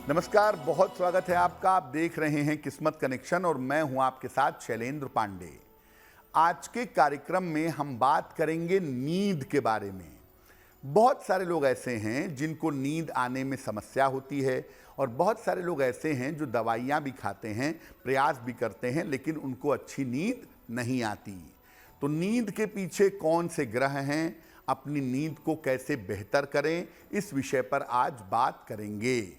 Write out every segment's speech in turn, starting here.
नमस्कार, बहुत स्वागत है आपका। आप देख रहे हैं किस्मत कनेक्शन और मैं हूं आपके साथ शैलेंद्र पांडे। आज के कार्यक्रम में हम बात करेंगे नींद के बारे में। बहुत सारे लोग ऐसे हैं जिनको नींद आने में समस्या होती है और बहुत सारे लोग ऐसे हैं जो दवाइयां भी खाते हैं, प्रयास भी करते हैं, लेकिन उनको अच्छी नींद नहीं आती। तो नींद के पीछे कौन से ग्रह हैं, अपनी नींद को कैसे बेहतर करें, इस विषय पर आज बात करेंगे।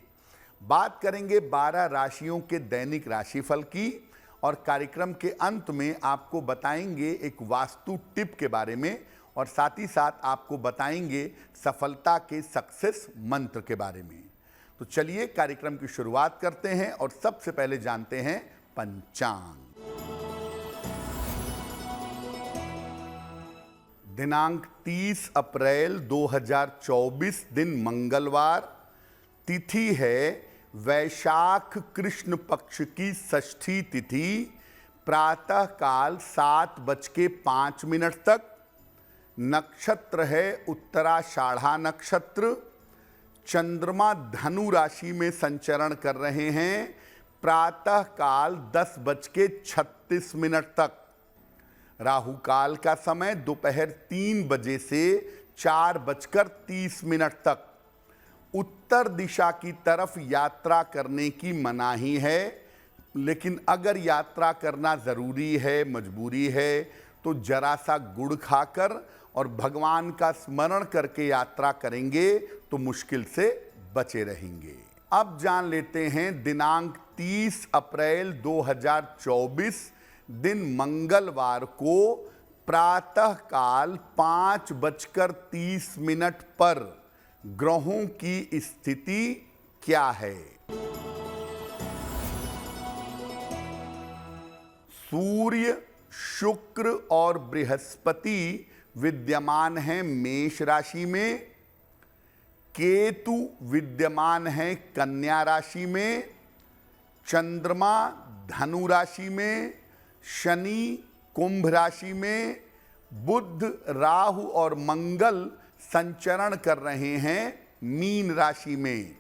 बात करेंगे 12 राशियों के दैनिक राशिफल की और कार्यक्रम के अंत में आपको बताएंगे एक वास्तु टिप के बारे में और साथ ही साथ आपको बताएंगे सफलता के सक्सेस मंत्र के बारे में। तो चलिए कार्यक्रम की शुरुआत करते हैं और सबसे पहले जानते हैं पंचांग। दिनांक 30 अप्रैल 2024, दिन मंगलवार, तिथि है वैशाख कृष्ण पक्ष की षष्ठी तिथि, प्रातः काल 7:05 तक। नक्षत्र है उत्तराषाढ़ा नक्षत्र। चंद्रमा धनु राशि में संचरण कर रहे हैं, प्रातः काल 10:36 तक। राहु काल का समय दोपहर 3 बजे से 4:30 तक। उत्तर दिशा की तरफ यात्रा करने की मनाही है, लेकिन अगर यात्रा करना ज़रूरी है, मजबूरी है, तो जरा सा गुड़ खाकर और भगवान का स्मरण करके यात्रा करेंगे तो मुश्किल से बचे रहेंगे। अब जान लेते हैं दिनांक 30 अप्रैल 2024, दिन मंगलवार को, प्रातः काल 5:30 पर ग्रहों की स्थिति क्या है। सूर्य, शुक्र और बृहस्पति विद्यमान हैं मेष राशि में। केतु विद्यमान है कन्या राशि में। चंद्रमा धनु राशि में। शनि कुंभ राशि में। बुध, राहु और मंगल संचरण कर रहे हैं मीन राशि में।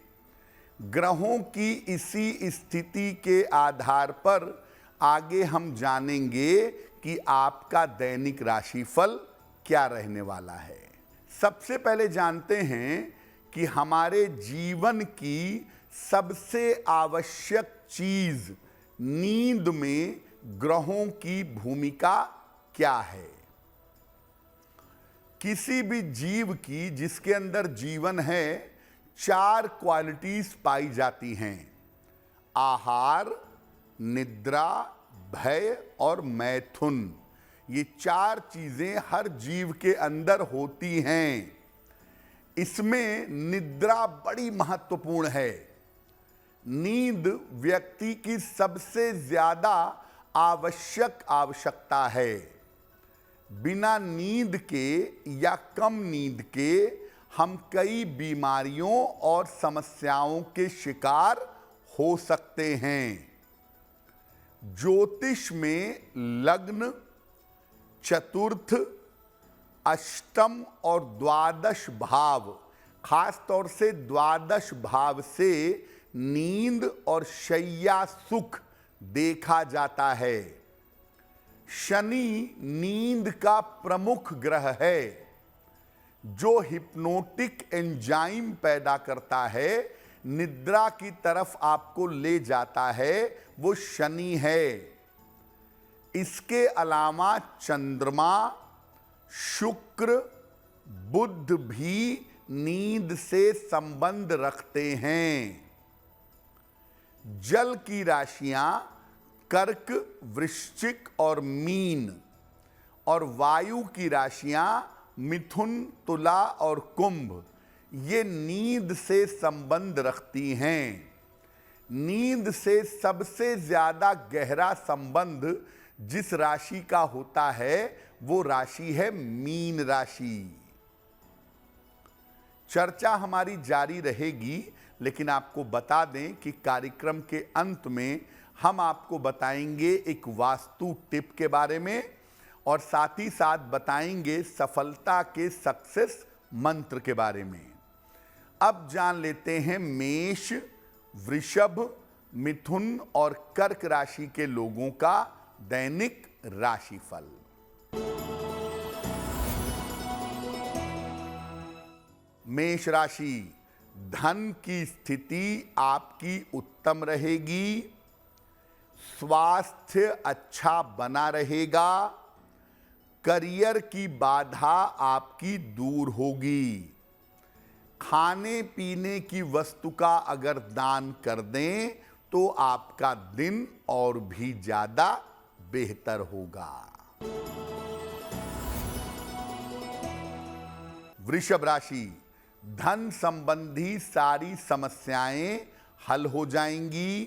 ग्रहों की इसी स्थिति के आधार पर आगे हम जानेंगे कि आपका दैनिक राशिफल क्या रहने वाला है। सबसे पहले जानते हैं कि हमारे जीवन की सबसे आवश्यक चीज नींद में ग्रहों की भूमिका क्या है। किसी भी जीव की जिसके अंदर जीवन है, 4 क्वालिटीज पाई जाती हैं: आहार, निद्रा, भय और मैथुन। ये 4 चीजें हर जीव के अंदर होती हैं। इसमें निद्रा बड़ी महत्वपूर्ण है। नींद व्यक्ति की सबसे ज्यादा आवश्यकता है। बिना नींद के या कम नींद के हम कई बीमारियों और समस्याओं के शिकार हो सकते हैं। ज्योतिष में लग्न, चतुर्थ, अष्टम और द्वादश भाव, खास तौर से द्वादश भाव से नींद और शैया सुख देखा जाता है। शनि नींद का प्रमुख ग्रह है। जो हिप्नोटिक एंजाइम पैदा करता है, निद्रा की तरफ आपको ले जाता है, वो शनि है। इसके अलावा चंद्रमा, शुक्र, बुध भी नींद से संबंध रखते हैं। जल की राशियां कर्क, वृश्चिक और मीन, और वायु की राशियां मिथुन, तुला और कुंभ, ये नींद से संबंध रखती हैं। नींद से सबसे ज्यादा गहरा संबंध जिस राशि का होता है वो राशि है मीन राशि। चर्चा हमारी जारी रहेगी, लेकिन आपको बता दें कि कार्यक्रम के अंत में हम आपको बताएंगे एक वास्तु टिप के बारे में और साथ ही साथ बताएंगे सफलता के सक्सेस मंत्र के बारे में। अब जान लेते हैं मेष वृषभ, मिथुन और कर्क राशि के लोगों का दैनिक राशिफल। मेष राशि, धन की स्थिति आपकी उत्तम रहेगी, स्वास्थ्य अच्छा बना रहेगा, करियर की बाधा आपकी दूर होगी। खाने पीने की वस्तु का अगर दान कर दें तो आपका दिन और भी ज्यादा बेहतर होगा। वृषभ राशि, धन संबंधी सारी समस्याएं हल हो जाएंगी,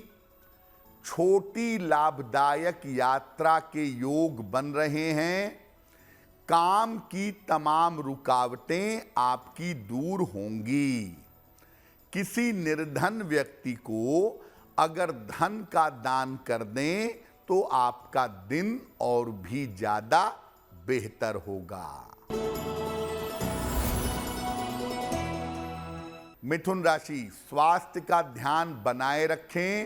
छोटी लाभदायक यात्रा के योग बन रहे हैं, काम की तमाम रुकावटें आपकी दूर होंगी। किसी निर्धन व्यक्ति को अगर धन का दान कर दें तो आपका दिन और भी ज्यादा बेहतर होगा। मिथुन राशि, स्वास्थ्य का ध्यान बनाए रखें,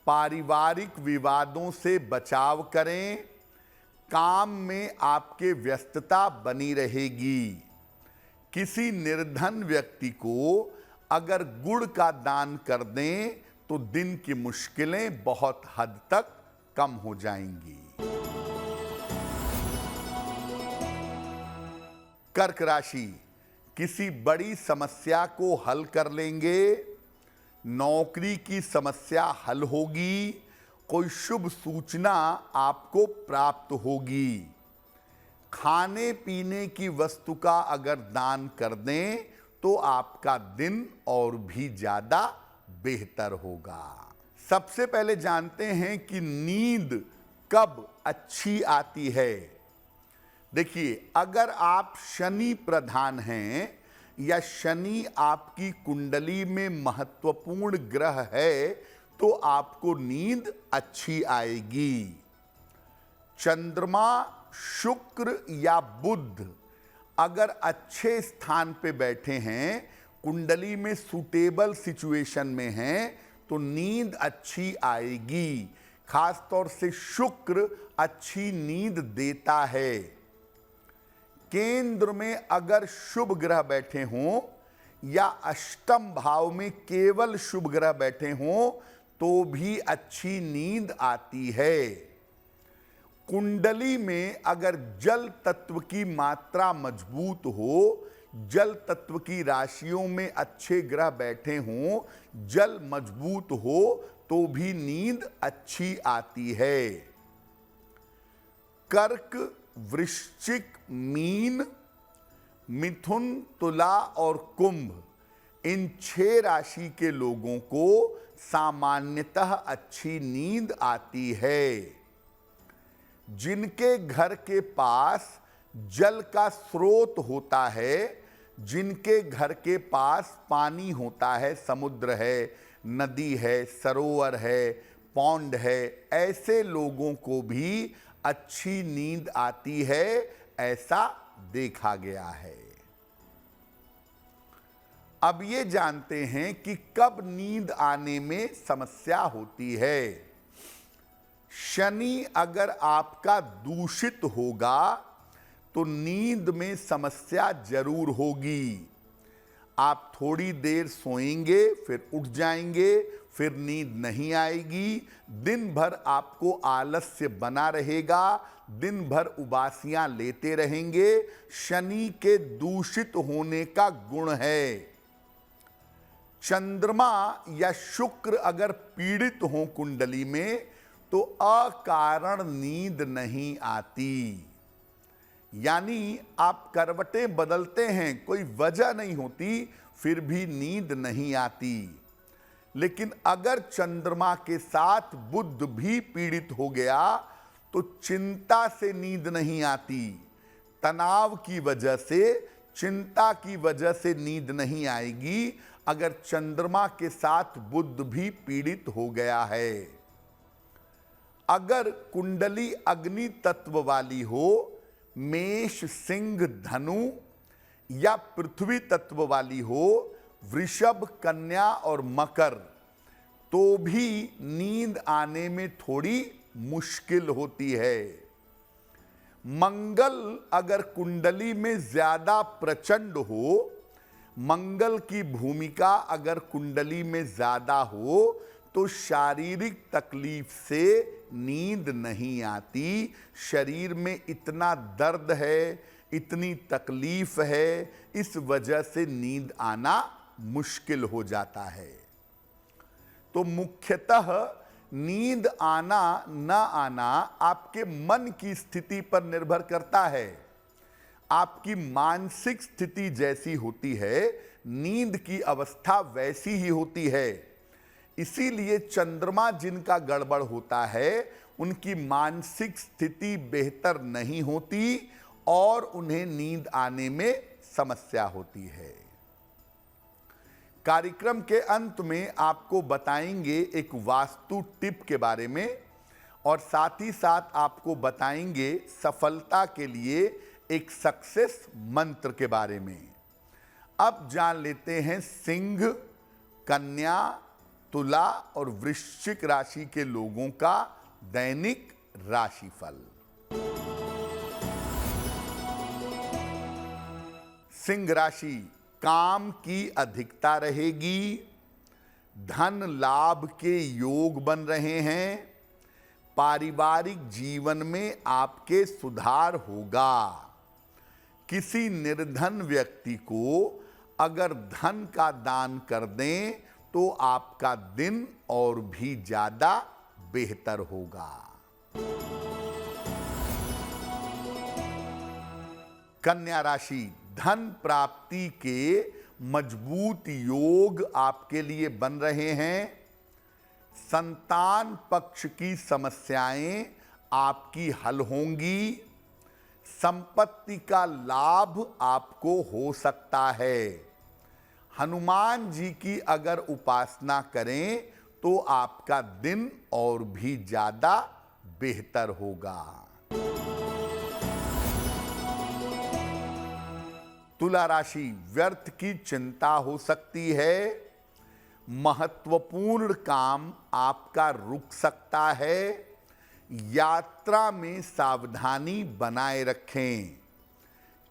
पारिवारिक विवादों से बचाव करें, काम में आपके व्यस्तता बनी रहेगी। किसी निर्धन व्यक्ति को अगर गुड़ का दान कर दें तो दिन की मुश्किलें बहुत हद तक कम हो जाएंगी। कर्क राशि, किसी बड़ी समस्या को हल कर लेंगे, नौकरी की समस्या हल होगी, कोई शुभ सूचना आपको प्राप्त होगी। खाने पीने की वस्तु का अगर दान कर दें तो आपका दिन और भी ज्यादा बेहतर होगा। सबसे पहले जानते हैं कि नींद कब अच्छी आती है। देखिए, अगर आप शनि प्रधान हैं या शनि आपकी कुंडली में महत्वपूर्ण ग्रह है तो आपको नींद अच्छी आएगी। चंद्रमा, शुक्र या बुध अगर अच्छे स्थान पे बैठे हैं, कुंडली में सूटेबल सिचुएशन में हैं, तो नींद अच्छी आएगी। खास तौर से शुक्र अच्छी नींद देता है। केंद्र में अगर शुभ ग्रह बैठे हों या अष्टम भाव में केवल शुभ ग्रह बैठे हों तो भी अच्छी नींद आती है। कुंडली में अगर जल तत्व की मात्रा मजबूत हो, जल तत्व की राशियों में अच्छे ग्रह बैठे हों, जल मजबूत हो तो भी नींद अच्छी आती है। कर्क, वृश्चिक, मीन, मिथुन, तुला और कुंभ, इन 6 राशि के लोगों को सामान्यतः अच्छी नींद आती है। जिनके घर के पास जल का स्रोत होता है, जिनके घर के पास पानी होता है, समुद्र है, नदी है, सरोवर है, पौंड है, ऐसे लोगों को भी अच्छी नींद आती है, ऐसा देखा गया है। अब ये जानते हैं कि कब नींद आने में समस्या होती है। शनि अगर आपका दूषित होगा तो नींद में समस्या जरूर होगी। आप थोड़ी देर सोएंगे, फिर उठ जाएंगे, फिर नींद नहीं आएगी, दिन भर आपको आलस्य बना रहेगा, दिन भर उबासियां लेते रहेंगे। शनि के दूषित होने का गुण है। चंद्रमा या शुक्र अगर पीड़ित हो कुंडली में तो अकारण नींद नहीं आती। यानी आप करवटें बदलते हैं, कोई वजह नहीं होती, फिर भी नींद नहीं आती। लेकिन अगर चंद्रमा के साथ बुध भी पीड़ित हो गया तो चिंता से नींद नहीं आती, तनाव की वजह से, चिंता की वजह से नींद नहीं आएगी अगर चंद्रमा के साथ बुध भी पीड़ित हो गया है। अगर कुंडली अग्नि तत्व वाली हो, मेष, सिंह, धनु या पृथ्वी तत्व वाली हो, वृषभ, कन्या और मकर, तो भी नींद आने में थोड़ी मुश्किल होती है। मंगल अगर कुंडली में ज्यादा प्रचंड हो, मंगल की भूमिका अगर कुंडली में ज्यादा हो, तो शारीरिक तकलीफ से नींद नहीं आती। शरीर में इतना दर्द है, इतनी तकलीफ है, इस वजह से नींद आना मुश्किल हो जाता है। तो मुख्यतः नींद आना न आना आपके मन की स्थिति पर निर्भर करता है। आपकी मानसिक स्थिति जैसी होती है, नींद की अवस्था वैसी ही होती है। इसीलिए चंद्रमा जिनका गड़बड़ होता है, उनकी मानसिक स्थिति बेहतर नहीं होती और उन्हें नींद आने में समस्या होती है। कार्यक्रम के अंत में आपको बताएंगे एक वास्तु टिप के बारे में और साथ ही साथ आपको बताएंगे सफलता के लिए एक सक्सेस मंत्र के बारे में। अब जान लेते हैं सिंह, कन्या, तुला और वृश्चिक राशि के लोगों का दैनिक राशिफल। सिंह राशि, काम की अधिकता रहेगी, धन लाभ के योग बन रहे हैं, पारिवारिक जीवन में आपके सुधार होगा। किसी निर्धन व्यक्ति को अगर धन का दान कर दें तो आपका दिन और भी ज्यादा बेहतर होगा। कन्या राशि, धन प्राप्ति के मजबूत योग आपके लिए बन रहे हैं। संतान पक्ष की समस्याएं आपकी हल होंगी। संपत्ति का लाभ आपको हो सकता है। हनुमान जी की अगर उपासना करें तो आपका दिन और भी ज्यादा बेहतर होगा। तुला राशि, व्यर्थ की चिंता हो सकती है। महत्वपूर्ण काम आपका रुक सकता है। यात्रा में सावधानी बनाए रखें।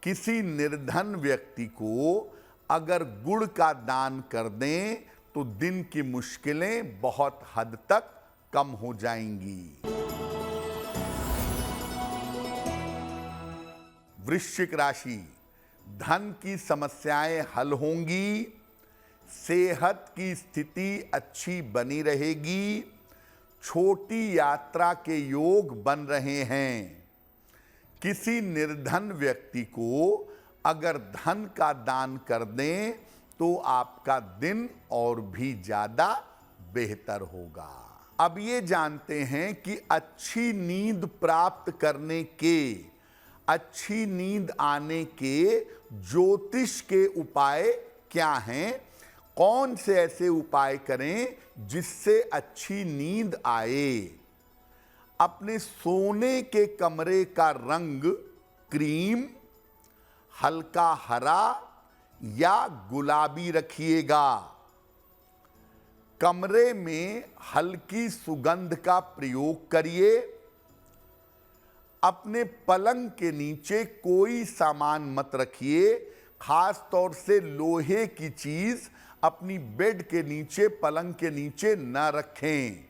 किसी निर्धन व्यक्ति को अगर गुड़ का दान कर दें तो दिन की मुश्किलें बहुत हद तक कम हो जाएंगी। वृश्चिक राशि, धन की समस्याएं हल होंगी। सेहत की स्थिति अच्छी बनी रहेगी। छोटी यात्रा के योग बन रहे हैं। किसी निर्धन व्यक्ति को अगर धन का दान कर दें तो आपका दिन और भी ज्यादा बेहतर होगा। अब ये जानते हैं कि अच्छी नींद प्राप्त करने के, अच्छी नींद आने के ज्योतिष के उपाय क्या हैं, कौन से ऐसे उपाय करें जिससे अच्छी नींद आए। अपने सोने के कमरे का रंग क्रीम, हल्का हरा या गुलाबी रखिएगा। कमरे में हल्की सुगंध का प्रयोग करिए। अपने पलंग के नीचे कोई सामान मत रखिए, खास तौर से लोहे की चीज अपनी बेड के नीचे, पलंग के नीचे न रखें।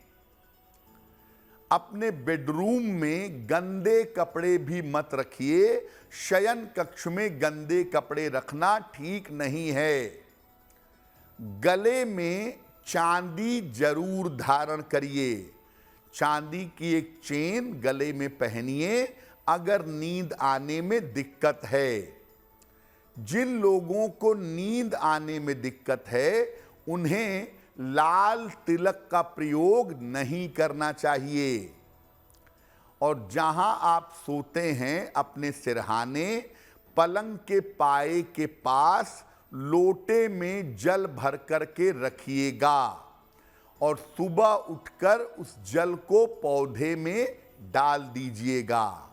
अपने बेडरूम में गंदे कपड़े भी मत रखिए। शयन कक्ष में गंदे कपड़े रखना ठीक नहीं है। गले में चांदी जरूर धारण करिए। चांदी की एक चेन गले में पहनिए अगर नींद आने में दिक्कत है। जिन लोगों को नींद आने में दिक्कत है, उन्हें लाल तिलक का प्रयोग नहीं करना चाहिए। और जहां आप सोते हैं, अपने सिरहाने, पलंग के पाए के पास लोटे में जल भर करके रखिएगा और सुबह उठकर उस जल को पौधे में डाल दीजिएगा।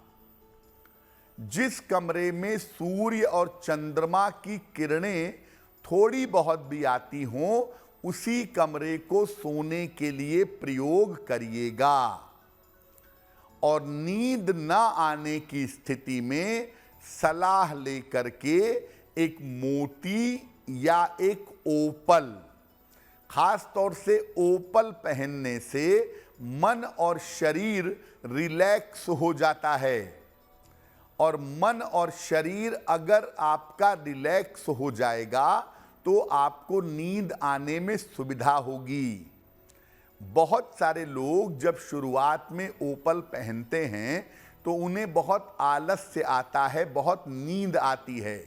जिस कमरे में सूर्य और चंद्रमा की किरणें थोड़ी बहुत भी आती हों, उसी कमरे को सोने के लिए प्रयोग करिएगा। और नींद न आने की स्थिति में सलाह लेकर के एक मोती या एक ओपल, खास तौर से ओपल पहनने से मन और शरीर रिलैक्स हो जाता है। और मन और शरीर अगर आपका रिलैक्स हो जाएगा तो आपको नींद आने में सुविधा होगी। बहुत सारे लोग जब शुरुआत में ओपल पहनते हैं तो उन्हें बहुत आलस्य आता है, बहुत नींद आती है,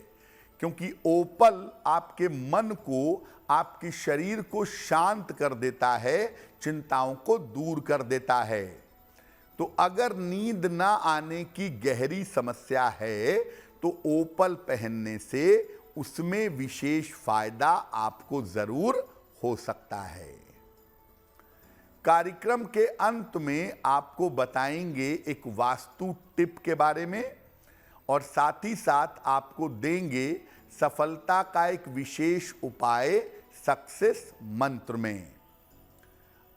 क्योंकि ओपल आपके मन को, आपके शरीर को शांत कर देता है, चिंताओं को दूर कर देता है। तो अगर नींद ना आने की गहरी समस्या है तो ओपल पहनने से उसमें विशेष फायदा आपको जरूर हो सकता है। कार्यक्रम के अंत में आपको बताएंगे एक वास्तु टिप के बारे में और साथ ही साथ आपको देंगे सफलता का एक विशेष उपाय सक्सेस मंत्र में।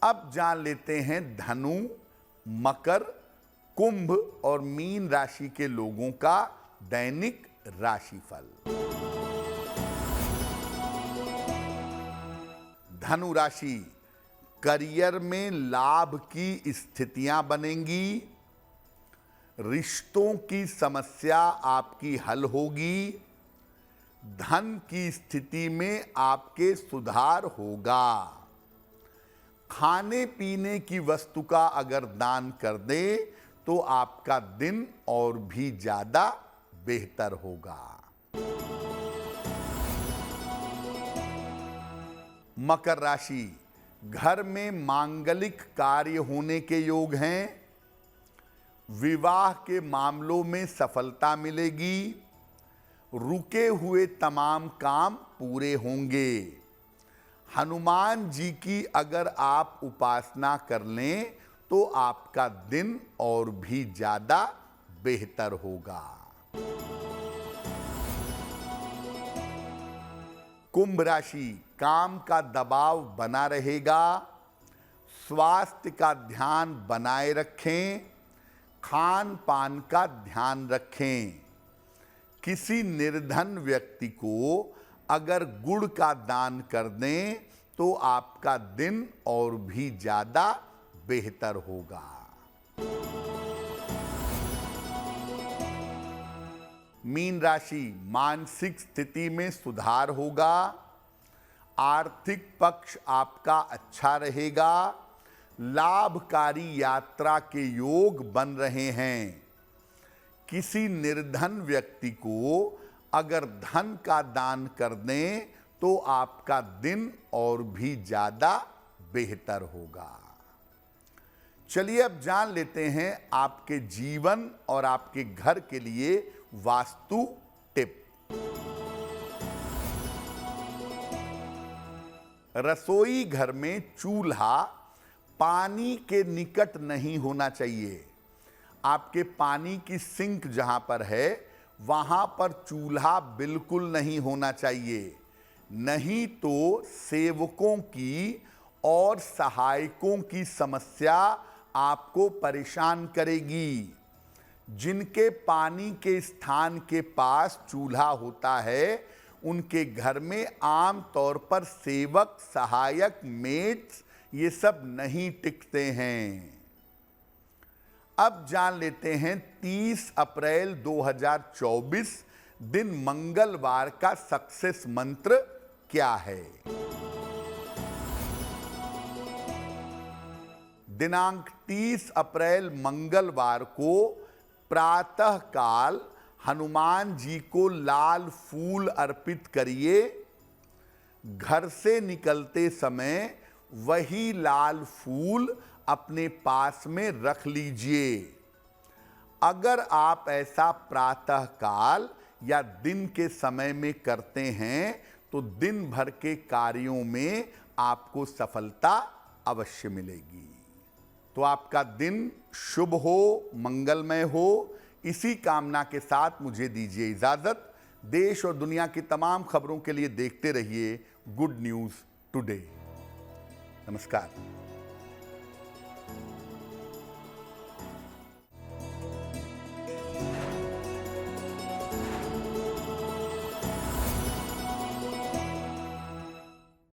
अब जान लेते हैं धनु, मकर, कुंभ और मीन राशि के लोगों का दैनिक राशिफल। धनु राशि, करियर में लाभ की स्थितियां बनेंगी, रिश्तों की समस्या आपकी हल होगी, धन की स्थिति में आपके सुधार होगा। खाने पीने की वस्तु का अगर दान कर दें तो आपका दिन और भी ज्यादा बेहतर होगा। मकर राशि, घर में मांगलिक कार्य होने के योग हैं, विवाह के मामलों में सफलता मिलेगी, रुके हुए तमाम काम पूरे होंगे। हनुमान जी की अगर आप उपासना कर लें तो आपका दिन और भी ज्यादा बेहतर होगा। कुंभ राशि, काम का दबाव बना रहेगा, स्वास्थ्य का ध्यान बनाए रखें, खान पान का ध्यान रखें। किसी निर्धन व्यक्ति को अगर गुड़ का दान कर दें तो आपका दिन और भी ज्यादा बेहतर होगा। मीन राशि, मानसिक स्थिति में सुधार होगा, आर्थिक पक्ष आपका अच्छा रहेगा, लाभकारी यात्रा के योग बन रहे हैं। किसी निर्धन व्यक्ति को अगर धन का दान कर दें तो आपका दिन और भी ज्यादा बेहतर होगा। चलिए अब जान लेते हैं आपके जीवन और आपके घर के लिए वास्तु टिप। रसोई घर में चूल्हा पानी के निकट नहीं होना चाहिए। आपके पानी की सिंक जहां पर है वहां पर चूल्हा बिल्कुल नहीं होना चाहिए, नहीं तो सेवकों की और सहायकों की समस्या आपको परेशान करेगी। जिनके पानी के स्थान के पास चूल्हा होता है उनके घर में आम तौर पर सेवक, सहायक, मेट्स ये सब नहीं टिकते हैं। अब जान लेते हैं 30 अप्रैल 2024 दिन मंगलवार का सक्सेस मंत्र क्या है। दिनांक 30 अप्रैल मंगलवार को प्रातः काल हनुमान जी को लाल फूल अर्पित करिए। घर से निकलते समय वही लाल फूल अपने पास में रख लीजिए। अगर आप ऐसा प्रातः काल या दिन के समय में करते हैं तो दिन भर के कार्यों में आपको सफलता अवश्य मिलेगी। तो आपका दिन शुभ हो, मंगलमय हो, इसी कामना के साथ मुझे दीजिए इजाजत। देश और दुनिया की तमाम खबरों के लिए देखते रहिए गुड न्यूज़ टुडे। नमस्कार।